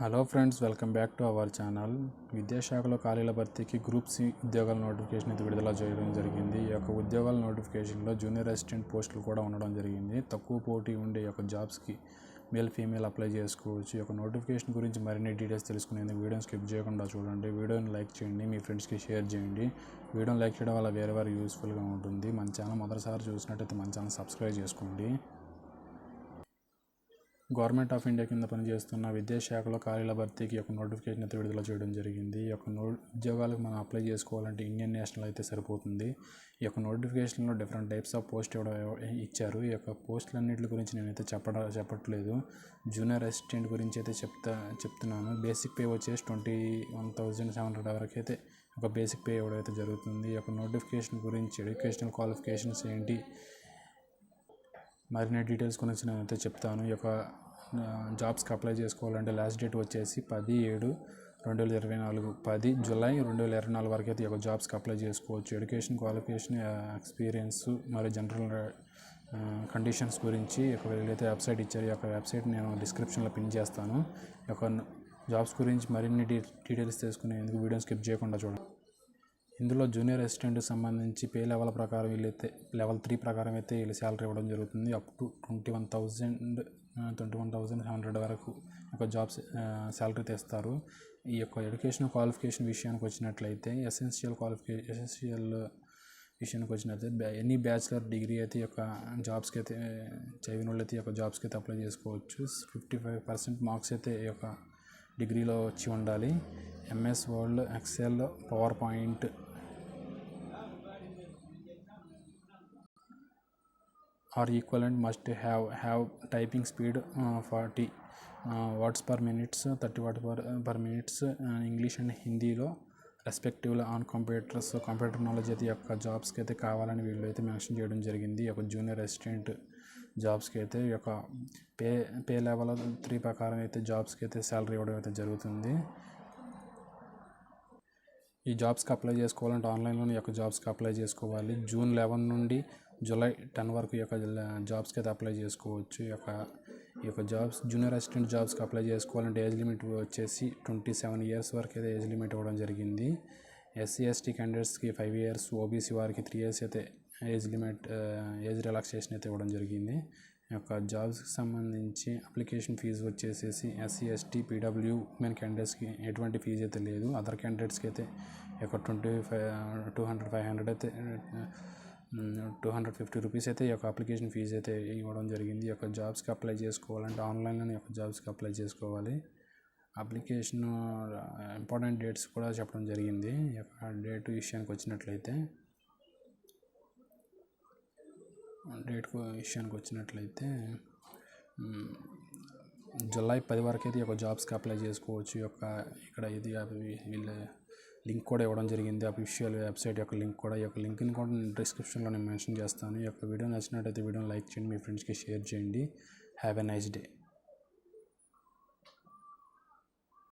Hello friends, welcome back to our channel. విద్యాశాఖలో ఖాళీల భర్తీకి గ్రూప్ సి ఉద్యోగాల నోటిఫికేషన్ అయితే విడుదల చేయడం జరిగింది. ఈ యొక్క ఉద్యోగాల నోటిఫికేషన్లో జూనియర్ అసిస్టెంట్ పోస్టులు కూడా ఉండడం జరిగింది. తక్కువ పోటీ ఉండే ఈ యొక్క జాబ్స్కి మేల్ ఫీమేల్ అప్లై చేసుకోవచ్చు. ఈ యొక్క నోటిఫికేషన్ గురించి మరిన్ని డీటెయిల్స్ తెలుసుకునేందుకు వీడియోని స్కిప్ చేయకుండా చూడండి. వీడియోని లైక్ చేయండి, మీ ఫ్రెండ్స్కి షేర్ చేయండి. వీడియోని లైక్ చేయడం వల్ల వేరే యూస్ఫుల్గా ఉంటుంది. మన ఛానల్ మొదటిసారి చూసినట్టయితే మన ఛానల్ సబ్స్క్రైబ్ చేసుకోండి. గవర్నమెంట్ ఆఫ్ ఇండియా కింద పనిచేస్తున్న విద్యాశాఖలో ఖాళీల భర్తీకి ఒక నోటిఫికేషన్ అయితే విడుదల చేయడం జరిగింది. ఈ యొక్క ఉద్యోగాలకు మనం అప్లై చేసుకోవాలంటే ఇండియన్ నేషనల్ అయితే సరిపోతుంది. ఈ యొక్క నోటిఫికేషన్లో డిఫరెంట్ టైప్స్ ఆఫ్ పోస్ట్ ఇచ్చారు. ఈ యొక్క పోస్టులన్నింటి గురించి నేనైతే చెప్పట్లేదు. జూనియర్ అసిస్టెంట్ గురించి అయితే చెప్తున్నాను. బేసిక్ పే వచ్చేసి 21,700 వరకు అయితే ఒక బేసిక్ పే ఇవ్వడం అయితే జరుగుతుంది. ఈ యొక్క నోటిఫికేషన్ గురించి ఎడ్యుకేషనల్ క్వాలిఫికేషన్స్ ఏంటి, మరిన్ని డీటెయిల్స్ గురించి నేనైతే చెప్తాను. ఈ యొక్క జాబ్స్కి అప్లై చేసుకోవాలంటే లాస్ట్ డేట్ వచ్చేసి 10/7/2024 10 జూలై 2024 వరకు అయితే ఈ యొక్క జాబ్స్కి అప్లై చేసుకోవచ్చు. ఎడ్యుకేషన్ క్వాలిఫికేషన్, ఎక్స్పీరియన్స్ మరియు జనరల్ కండిషన్స్ గురించి వీళ్ళైతే వెబ్సైట్ ఇచ్చారు. ఈ యొక్క వెబ్సైట్ నేను డిస్క్రిప్షన్లో పిన్ చేస్తాను. ఈ యొక్క జాబ్స్ గురించి మరిన్ని డీటెయిల్స్ తెలుసుకునేందుకు వీడియోని స్కిప్ చేయకుండా చూడండి. ఇందులో జూనియర్ అసిస్టెంట్కి సంబంధించి పే లెవెల్ ప్రకారం వీళ్ళైతే లెవెల్ 3 ప్రకారం అయితే వీళ్ళు శాలరీ ఇవ్వడం జరుగుతుంది. అప్ టు 21,700 వరకు ఒక జాబ్స్ శాలరీ తెస్తారు. ఈ యొక్క ఎడ్యుకేషన్ క్వాలిఫికేషన్ విషయానికి వచ్చినట్లయితే ఎసెన్షియల్ విషయానికి వచ్చినట్లయితే ఎనీ బ్యాచిలర్ డిగ్రీ అయితే ఈ యొక్క జాబ్స్కి అయితే చదివిన వాళ్ళు అయితే ఈ యొక్క జాబ్స్కి అయితే అప్లై చేసుకోవచ్చు. 55% మార్క్స్ అయితే ఈ యొక్క డిగ్రీలో వచ్చి ఉండాలి. MS Word, Excel, PowerPoint or equivalent must have typing speed 40 words per minute, 30 words per minute English and హిందీలో రెస్పెక్టివ్లీ ఆన్ కంప్యూటర్ నాలెడ్జ్ అయితే యొక్క జాబ్స్కి అయితే కావాలని వీళ్ళు అయితే మెన్షన్ చేయడం జరిగింది. ఈ యొక్క జూనియర్ అసిస్టెంట్ జాబ్స్కి అయితే ఈ యొక్క పే లెవెల్ 3 ప్రకారం అయితే జాబ్స్కి అయితే శాలరీ ఇవ్వడం అయితే జరుగుతుంది. ఈ జాబ్స్కి అప్లై చేసుకోవాలంటే ఆన్లైన్లో ఈ యొక్క జాబ్స్కి అప్లై చేసుకోవాలి. జూన్ 11 నుండి జూలై 10 వరకు ఈ యొక్క జాబ్స్కి అయితే అప్లై చేసుకోవచ్చు. ఈ యొక్క జాబ్స్ జూనియర్ అసిస్టెంట్ జాబ్స్కి అప్లై చేసుకోవాలంటే ఏజ్ లిమిట్ వచ్చేసి 27 years వరకు అయితే ఏజ్ లిమిట్ ఇవ్వడం జరిగింది. SC/ST క్యాండిడేట్స్కి 5 years, ఓబీసీ వారికి 3 years అయితే ఏజ్ రిలాక్సేషన్ అయితే ఇవ్వడం జరిగింది. ఈ యొక్క జాబ్స్కి సంబంధించి అప్లికేషన్ ఫీజు వచ్చేసి SC/ST PW ఉమెన్ క్యాండిడేట్స్కి ఎటువంటి ఫీజు అయితే లేదు. అదర్ క్యాండిడేట్స్కి అయితే ఈ యొక్క 200-500 అయితే 250 రూపీస్ అయితే ఈ యొక్క అప్లికేషన్ ఫీజు అయితే ఇవ్వడం జరిగింది. ఈ యొక్క జాబ్స్కి అప్లై చేసుకోవాలంటే ఆన్లైన్లో ఈ యొక్క జాబ్స్కి అప్లై చేసుకోవాలి. అప్లికేషన్ ఇంపార్టెంట్ డేట్స్ కూడా చెప్పడం జరిగింది. ఈ యొక్క డేట్ విషయానికి వచ్చినట్లయితే జూలై 10 వరకు అయితే ఈ యొక్క జాబ్స్కి అప్లై చేసుకోవచ్చు. ఇక్కడ వీళ్ళ లింక్ కూడా ఇవ్వడం జరిగింది. అఫీషియల్ వెబ్సైట్ యొక్క లింక్ కూడా. ఈ యొక్క లింక్ని కూడా నేను డిస్క్రిప్షన్లో నేను మెన్షన్ చేస్తాను. ఈ యొక్క వీడియో నచ్చినట్టయితే వీడియోని లైక్ చేయండి, మీ ఫ్రెండ్స్కి షేర్ చేయండి. Have a nice day.